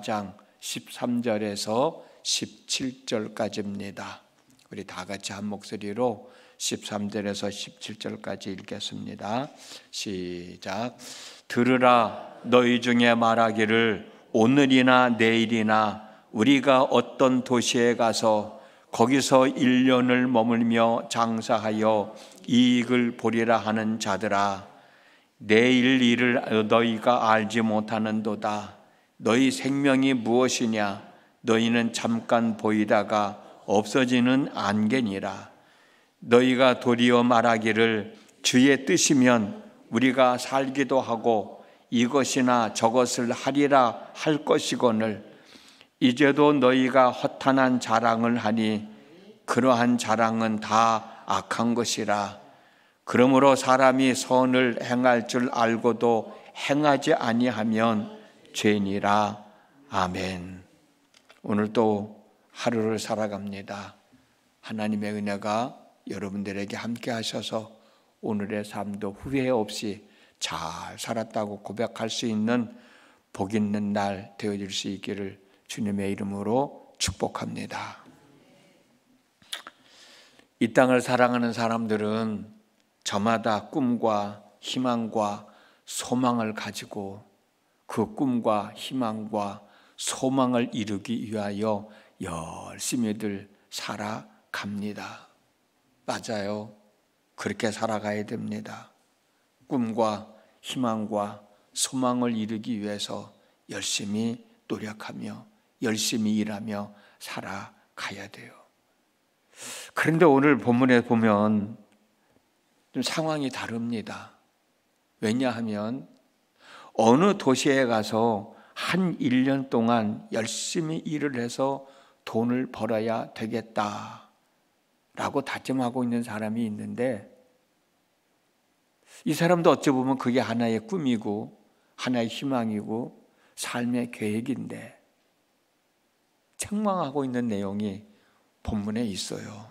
14장 13절에서 17절까지입니다. 우리 다 같이 한 목소리로 13절에서 17절까지 읽겠습니다. 시작. 들으라, 너희 중에 말하기를 오늘이나 내일이나 우리가 어떤 도시에 가서 거기서 1년을 머물며 장사하여 이익을 보리라 하는 자들아, 내일 일을 너희가 알지 못하는도다. 너희 생명이 무엇이냐? 너희는 잠깐 보이다가 없어지는 안개니라. 너희가 도리어 말하기를 주의 뜻이면 우리가 살기도 하고 이것이나 저것을 하리라 할 것이거늘 이제도 너희가 허탄한 자랑을 하니 그러한 자랑은 다 악한 것이라. 그러므로 사람이 선을 행할 줄 알고도 행하지 아니하면 죄니라. 아멘. 오늘도 하루를 살아갑니다. 하나님의 은혜가 여러분들에게 함께 하셔서 오늘의 삶도 후회 없이 잘 살았다고 고백할 수 있는 복 있는 날 되어질 수 있기를 주님의 이름으로 축복합니다. 이 땅을 사랑하는 사람들은 저마다 꿈과 희망과 소망을 가지고 그 꿈과 희망과 소망을 이루기 위하여 열심히들 살아갑니다. 맞아요. 그렇게 살아가야 됩니다. 꿈과 희망과 소망을 이루기 위해서 열심히 노력하며 열심히 일하며 살아가야 돼요. 그런데 오늘 본문에 보면 좀 상황이 다릅니다. 왜냐하면 어느 도시에 가서 한 1년 동안 열심히 일을 해서 돈을 벌어야 되겠다라고 다짐하고 있는 사람이 있는데, 이 사람도 어찌 보면 그게 하나의 꿈이고 하나의 희망이고 삶의 계획인데 책망하고 있는 내용이 본문에 있어요.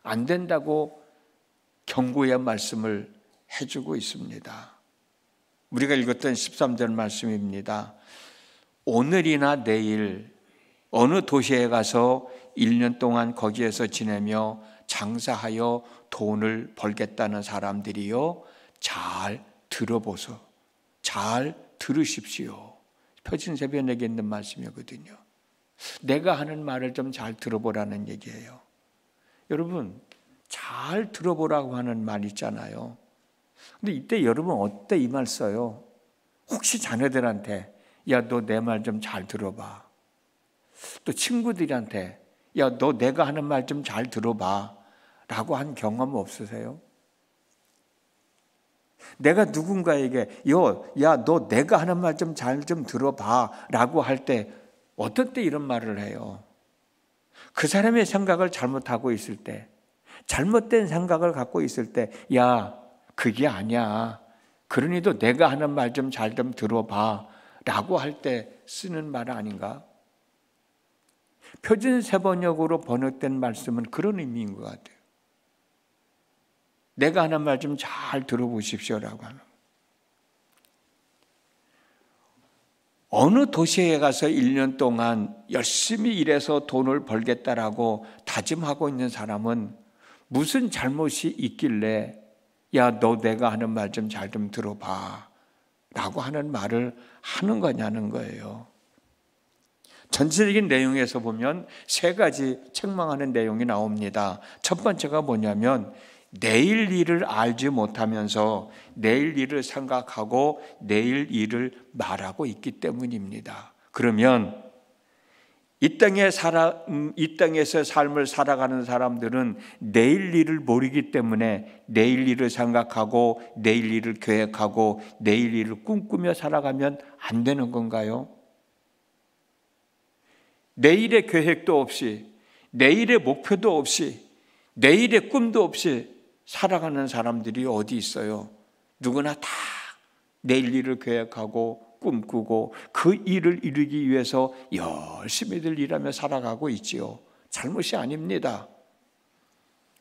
안 된다고 경고의 말씀을 해주고 있습니다. 우리가 읽었던 13절 말씀입니다. 오늘이나 내일 어느 도시에 가서 1년 동안 거기에서 지내며 장사하여 돈을 벌겠다는 사람들이요, 잘 들어보소. 잘 들으십시오. 표준세변에게 있는 말씀이거든요. 내가 하는 말을 좀 잘 들어보라는 얘기예요. 여러분, 잘 들어보라고 하는 말 있잖아요. 근데 이때 여러분 어때 이 말 써요? 혹시 자녀들한테 야, 너 내 말 좀 잘 들어봐. 또 친구들한테 야, 너 내가 하는 말 좀 잘 들어봐 라고 한 경험 없으세요? 내가 누군가에게 야, 너 내가 하는 말 좀 잘 좀 들어봐 라고 할 때 어떤 때 이런 말을 해요? 그 사람의 생각을 잘못하고 있을 때, 잘못된 생각을 갖고 있을 때, 야, 그게 아니야. 그러니도 내가 하는 말 좀 잘 좀 들어봐 라고 할 때 쓰는 말 아닌가? 표준세번역으로 번역된 말씀은 그런 의미인 것 같아요. 내가 하는 말 좀 잘 들어보십시오라고 하는. 어느 도시에 가서 1년 동안 열심히 일해서 돈을 벌겠다라고 다짐하고 있는 사람은 무슨 잘못이 있길래 야, 너 내가 하는 말 좀 잘 좀 들어봐 라고 하는 말을 하는 거냐는 거예요. 전체적인 내용에서 보면 세 가지 책망하는 내용이 나옵니다. 첫 번째가 뭐냐면 내일 일을 알지 못하면서 내일 일을 생각하고 내일 일을 말하고 있기 때문입니다. 그러면 이 땅에서 삶을 살아가는 사람들은 내일 일을 모르기 때문에 내일 일을 생각하고 내일 일을 계획하고 내일 일을 꿈꾸며 살아가면 안 되는 건가요? 내일의 계획도 없이, 내일의 목표도 없이, 내일의 꿈도 없이 살아가는 사람들이 어디 있어요? 누구나 다 내일 일을 계획하고 꿈꾸고 그 일을 이루기 위해서 열심히들 일하며 살아가고 있지요. 잘못이 아닙니다.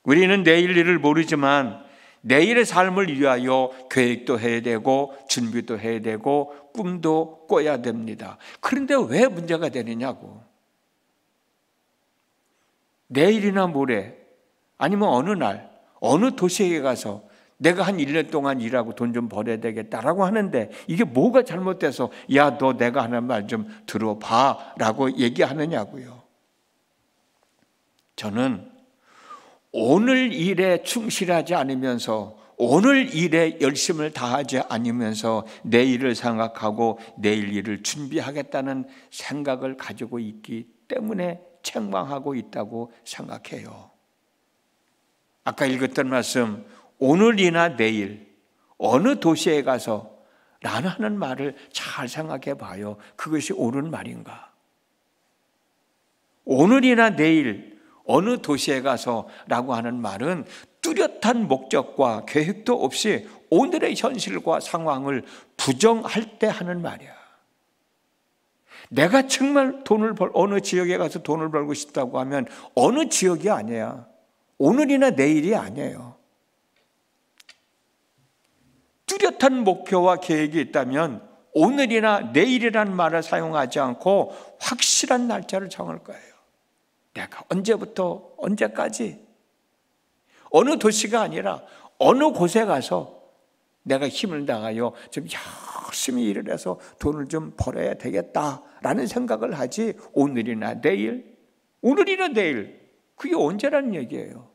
우리는 내일 일을 모르지만 내일의 삶을 위하여 계획도 해야 되고 준비도 해야 되고 꿈도 꿔야 됩니다. 그런데 왜 문제가 되느냐고. 내일이나 모레 아니면 어느 날 어느 도시에 가서 내가 한 1년 동안 일하고 돈 좀 벌어야 되겠다라고 하는데 이게 뭐가 잘못돼서 야, 너 내가 하는 말 좀 들어봐 라고 얘기하느냐고요. 저는 오늘 일에 충실하지 않으면서 오늘 일에 열심을 다하지 않으면서 내일을 생각하고 내일 일을 준비하겠다는 생각을 가지고 있기 때문에 책망하고 있다고 생각해요. 아까 읽었던 말씀, 오늘이나 내일 어느 도시에 가서 라는 하는 말을 잘 생각해 봐요. 그것이 옳은 말인가? 오늘이나 내일 어느 도시에 가서 라고 하는 말은 뚜렷한 목적과 계획도 없이 오늘의 현실과 상황을 부정할 때 하는 말이야. 내가 정말 어느 지역에 가서 돈을 벌고 싶다고 하면 어느 지역이 아니야. 오늘이나 내일이 아니에요. 뚜렷한 목표와 계획이 있다면 오늘이나 내일이라는 말을 사용하지 않고 확실한 날짜를 정할 거예요. 내가 언제부터 언제까지 어느 도시가 아니라 어느 곳에 가서 내가 힘을 다하여 좀 열심히 일을 해서 돈을 좀 벌어야 되겠다라는 생각을 하지 오늘이나 내일 그게 언제라는 얘기예요.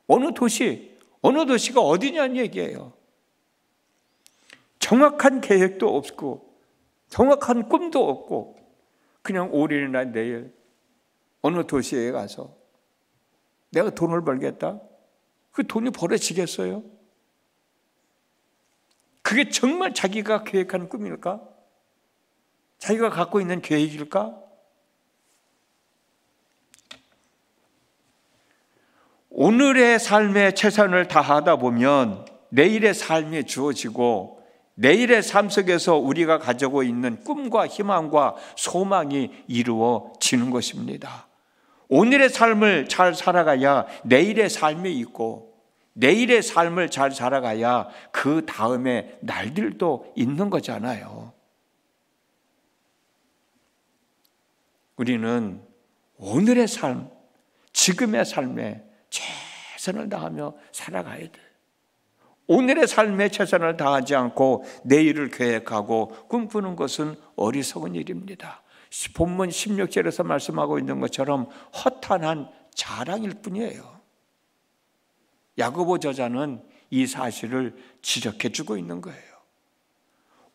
어느 도시가 어디냐는 얘기예요. 정확한 계획도 없고 정확한 꿈도 없고 그냥 오늘이나 내일 어느 도시에 가서 내가 돈을 벌겠다? 그 돈이 벌어지겠어요? 그게 정말 자기가 계획한 꿈일까? 자기가 갖고 있는 계획일까? 오늘의 삶에 최선을 다하다 보면 내일의 삶이 주어지고 내일의 삶 속에서 우리가 가지고 있는 꿈과 희망과 소망이 이루어지는 것입니다. 오늘의 삶을 잘 살아가야 내일의 삶이 있고 내일의 삶을 잘 살아가야 그 다음에 날들도 있는 거잖아요. 우리는 오늘의 삶, 지금의 삶에 최선을 다하며 살아가야 돼. 오늘의 삶에 최선을 다하지 않고 내일을 계획하고 꿈꾸는 것은 어리석은 일입니다. 본문 16절에서 말씀하고 있는 것처럼 허탄한 자랑일 뿐이에요. 야고보 저자는 이 사실을 지적해 주고 있는 거예요.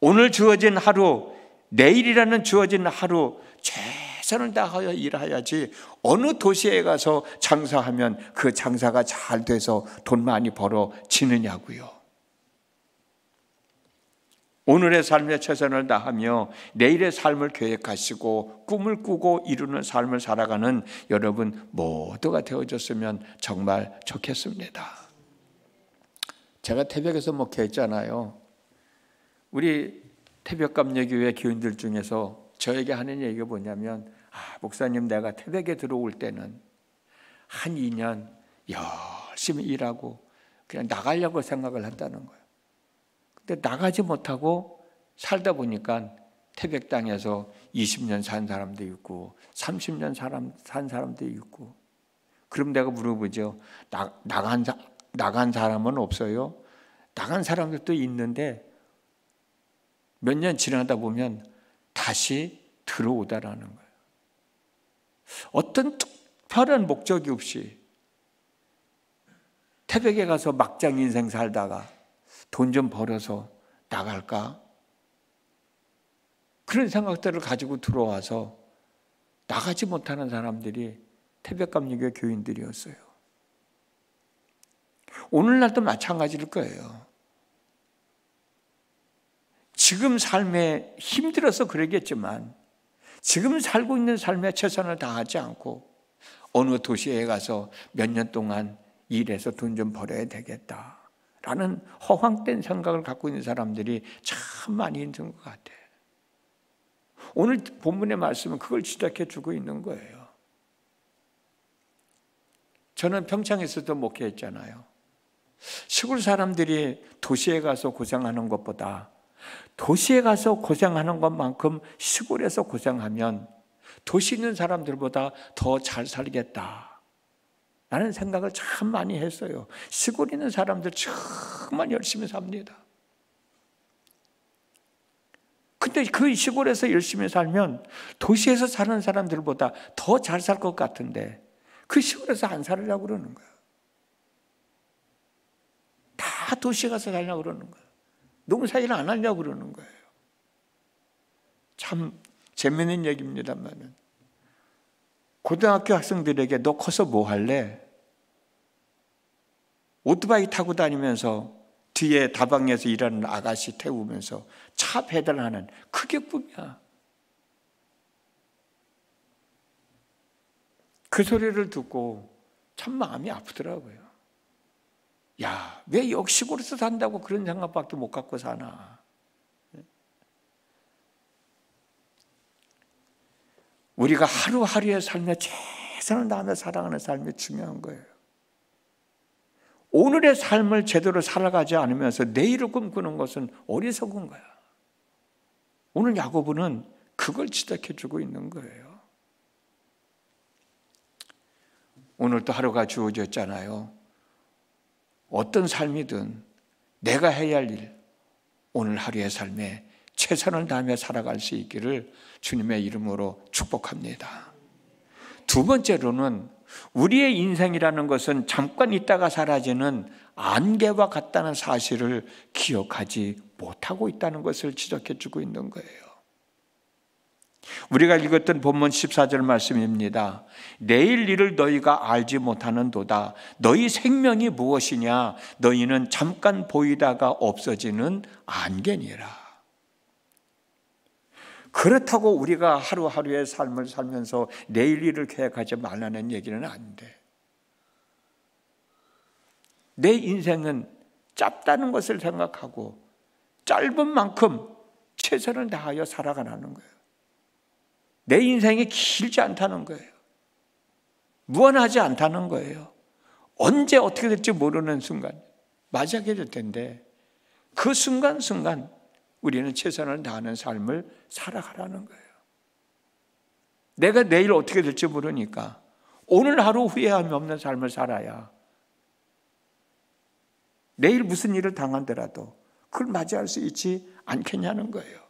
오늘 주어진 하루, 내일이라는 주어진 하루 최선을 다하여 일해야지 어느 도시에 가서 장사하면 그 장사가 잘 돼서 돈 많이 벌어지느냐고요. 오늘의 삶에 최선을 다하며 내일의 삶을 계획하시고 꿈을 꾸고 이루는 삶을 살아가는 여러분 모두가 되어줬으면 정말 좋겠습니다. 제가 태백에서 목회했잖아요. 우리 태백감리교회 교인들 중에서 저에게 하는 얘기가 뭐냐면 목사님 내가 태백에 들어올 때는 한 2년 열심히 일하고 그냥 나가려고 생각을 했다는 거예요. 근데 나가지 못하고 살다 보니까 태백 땅에서 20년 산 사람도 있고 30년 산 사람도 있고 그럼 내가 물어보죠. 나간 사람은 없어요? 나간 사람들도 있는데 몇 년 지나다 보면 다시 들어오다라는 거예요. 어떤 특별한 목적이 없이 태백에 가서 막장 인생 살다가 돈 좀 벌어서 나갈까? 그런 생각들을 가지고 들어와서 나가지 못하는 사람들이 태백감리교 교인들이었어요. 오늘날도 마찬가지일 거예요. 지금 삶에 힘들어서 그러겠지만 지금 살고 있는 삶에 최선을 다하지 않고 어느 도시에 가서 몇 년 동안 일해서 돈 좀 벌어야 되겠다라는 허황된 생각을 갖고 있는 사람들이 참 많이 있는 것 같아요. 오늘 본문의 말씀은 그걸 지적해 주고 있는 거예요. 저는 평창에서도 목회했잖아요. 시골 사람들이 도시에 가서 고생하는 것보다 도시에 가서 고생하는 것만큼 시골에서 고생하면 도시 있는 사람들보다 더 잘 살겠다 라는 생각을 참 많이 했어요. 시골에 있는 사람들 정말 열심히 삽니다. 근데 그 시골에서 열심히 살면 도시에서 사는 사람들보다 더 잘 살 것 같은데 그 시골에서 안 살으려고 그러는 거예요. 다 도시에 가서 살려고 그러는 거예요. 농사일을 안 하려고 그러는 거예요. 참 재미있는 얘기입니다만은 고등학교 학생들에게 너 커서 뭐 할래? 오토바이 타고 다니면서 뒤에 다방에서 일하는 아가씨 태우면서 차 배달하는 그게 꿈이야. 그 소리를 듣고 참 마음이 아프더라고요. 야, 왜 역시골에서 산다고 그런 생각밖에 못 갖고 사나. 우리가 하루하루의 삶에 최선을 다하며 살아가는 삶이 중요한 거예요. 오늘의 삶을 제대로 살아가지 않으면서 내일을 꿈꾸는 것은 어리석은 거야. 오늘 야고보는 그걸 지적해 주고 있는 거예요. 오늘도 하루가 주어졌잖아요. 어떤 삶이든 내가 해야 할 일, 오늘 하루의 삶에 최선을 다하며 살아갈 수 있기를 주님의 이름으로 축복합니다. 두 번째로는 우리의 인생이라는 것은 잠깐 있다가 사라지는 안개와 같다는 사실을 기억하지 못하고 있다는 것을 지적해 주고 있는 거예요. 우리가 읽었던 본문 14절 말씀입니다. 내일 일을 너희가 알지 못하는도다. 너희 생명이 무엇이냐? 너희는 잠깐 보이다가 없어지는 안개니라. 그렇다고 우리가 하루하루의 삶을 살면서 내일 일을 계획하지 말라는 얘기는 안 돼. 내 인생은 짧다는 것을 생각하고 짧은 만큼 최선을 다하여 살아가는 거예요. 내 인생이 길지 않다는 거예요. 무한하지 않다는 거예요. 언제 어떻게 될지 모르는 순간 맞이하게 될 텐데 그 순간순간 우리는 최선을 다하는 삶을 살아가라는 거예요. 내가 내일 어떻게 될지 모르니까 오늘 하루 후회함이 없는 삶을 살아야 내일 무슨 일을 당하더라도 그걸 맞이할 수 있지 않겠냐는 거예요.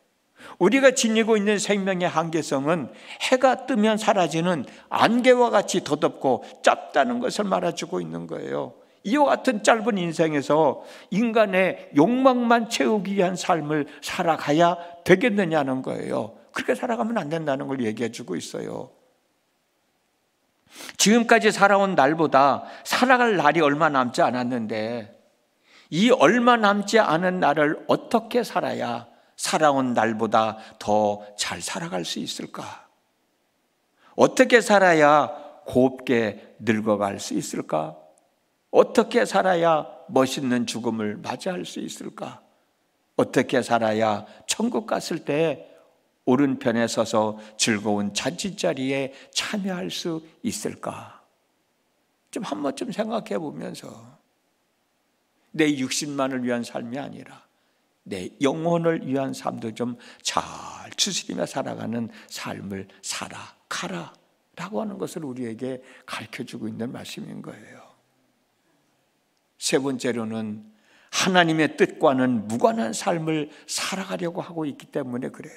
우리가 지니고 있는 생명의 한계성은 해가 뜨면 사라지는 안개와 같이 더덥고 짧다는 것을 말해주고 있는 거예요. 이와 같은 짧은 인생에서 인간의 욕망만 채우기 위한 삶을 살아가야 되겠느냐는 거예요. 그렇게 살아가면 안 된다는 걸 얘기해 주고 있어요. 지금까지 살아온 날보다 살아갈 날이 얼마 남지 않았는데 이 얼마 남지 않은 날을 어떻게 살아야 살아온 날보다 더 잘 살아갈 수 있을까? 어떻게 살아야 곱게 늙어갈 수 있을까? 어떻게 살아야 멋있는 죽음을 맞이할 수 있을까? 어떻게 살아야 천국 갔을 때 오른편에 서서 즐거운 잔치자리에 참여할 수 있을까? 좀 한 번쯤 생각해 보면서 내 육신만을 위한 삶이 아니라 내 영혼을 위한 삶도 좀 잘 추스리며 살아가는 삶을 살아가라 라고 하는 것을 우리에게 가르쳐주고 있는 말씀인 거예요. 세 번째로는 하나님의 뜻과는 무관한 삶을 살아가려고 하고 있기 때문에 그래요.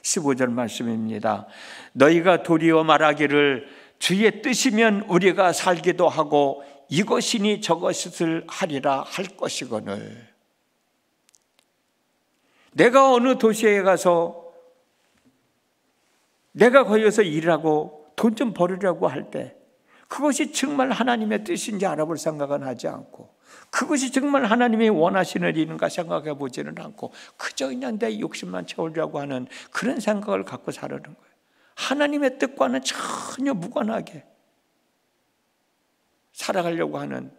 15절 말씀입니다. 너희가 도리어 말하기를 주의 뜻이면 우리가 살기도 하고 이것이니 저것을 하리라 할 것이거늘. 내가 어느 도시에 가서 내가 거기서 일하고 돈 좀 벌으려고 할 때 그것이 정말 하나님의 뜻인지 알아볼 생각은 하지 않고 그것이 정말 하나님이 원하시는 일인가 생각해 보지는 않고 그저 그냥 내 욕심만 채우려고 하는 그런 생각을 갖고 살아는 거예요. 하나님의 뜻과는 전혀 무관하게 살아가려고 하는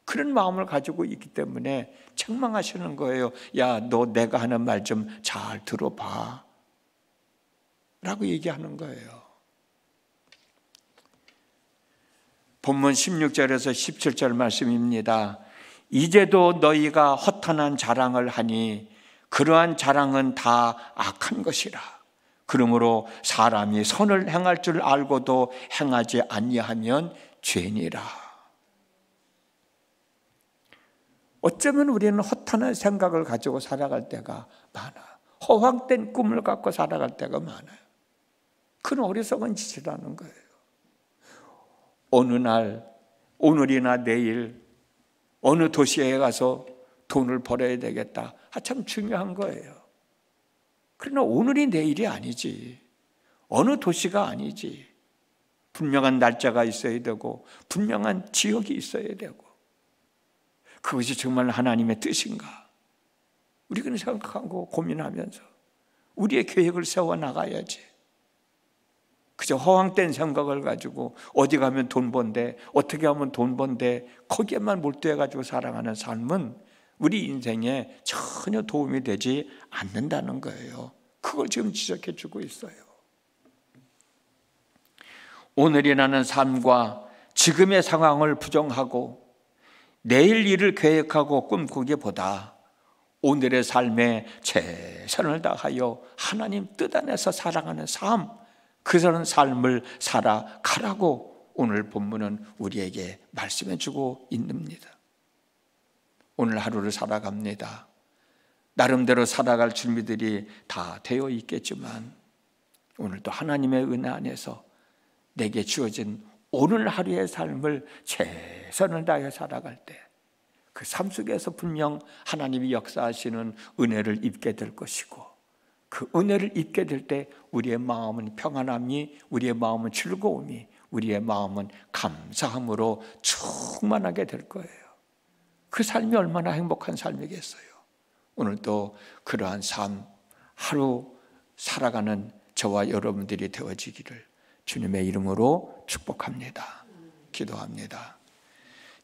그런 마음을 가지고 있기 때문에 책망하시는 거예요. 야, 너 내가 하는 말 좀 잘 들어봐 라고 얘기하는 거예요. 본문 16절에서 17절 말씀입니다. 이제도 너희가 허탄한 자랑을 하니 그러한 자랑은 다 악한 것이라. 그러므로 사람이 선을 행할 줄 알고도 행하지 아니하면 죄니라. 어쩌면 우리는 허탄한 생각을 가지고 살아갈 때가 많아. 허황된 꿈을 갖고 살아갈 때가 많아요. 그건 어리석은 짓이라는 거예요. 어느 날, 오늘이나 내일 어느 도시에 가서 돈을 벌어야 되겠다. 참 중요한 거예요. 그러나 오늘이 내일이 아니지. 어느 도시가 아니지. 분명한 날짜가 있어야 되고 분명한 지역이 있어야 되고, 그것이 정말 하나님의 뜻인가? 우리가 생각하고 고민하면서 우리의 계획을 세워나가야지. 그저 허황된 생각을 가지고 어디 가면 돈 번대, 어떻게 하면 돈 번대, 거기에만 몰두해가지고 살아가는 삶은 우리 인생에 전혀 도움이 되지 않는다는 거예요. 그걸 지금 지적해 주고 있어요. 오늘이라는 삶과 지금의 상황을 부정하고 내일 일을 계획하고 꿈꾸기보다 오늘의 삶에 최선을 다하여 하나님 뜻 안에서 살아가는 삶, 그런 삶을 살아가라고 오늘 본문은 우리에게 말씀해 주고 있습니다. 오늘 하루를 살아갑니다. 나름대로 살아갈 준비들이 다 되어 있겠지만 오늘도 하나님의 은혜 안에서 내게 주어진 오늘 하루의 삶을 최선을 다해 살아갈 때 그 삶 속에서 분명 하나님이 역사하시는 은혜를 입게 될 것이고, 그 은혜를 입게 될 때 우리의 마음은 평안함이, 우리의 마음은 즐거움이, 우리의 마음은 감사함으로 충만하게 될 거예요. 그 삶이 얼마나 행복한 삶이겠어요. 오늘도 그러한 삶 하루 살아가는 저와 여러분들이 되어지기를 주님의 이름으로 축복합니다. 기도합니다.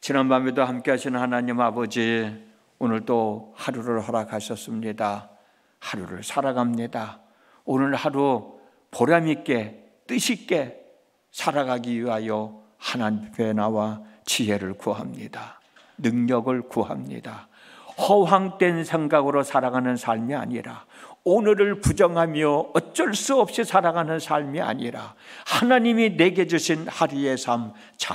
지난밤에도 함께 하신 하나님 아버지, 오늘도 하루를 허락하셨습니다. 하루를 살아갑니다. 오늘 하루 보람 있게 뜻 있게 살아가기 위하여 하나님 앞에 나와 지혜를 구합니다. 능력을 구합니다. 허황된 생각으로 살아가는 삶이 아니라, 오늘을 부정하며 어쩔 수 없이 살아가는 삶이 아니라 하나님이 내게 주신 하루의 삶 잘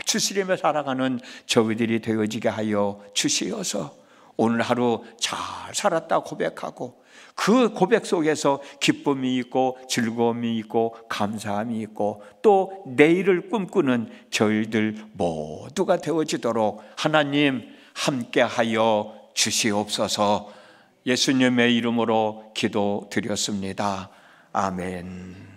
추스리며 살아가는 저희들이 되어지게 하여 주시어서 오늘 하루 잘 살았다 고백하고, 그 고백 속에서 기쁨이 있고 즐거움이 있고 감사함이 있고 또 내일을 꿈꾸는 저희들 모두가 되어지도록 하나님 함께하여 주시옵소서. 예수님의 이름으로 기도드렸습니다. 아멘.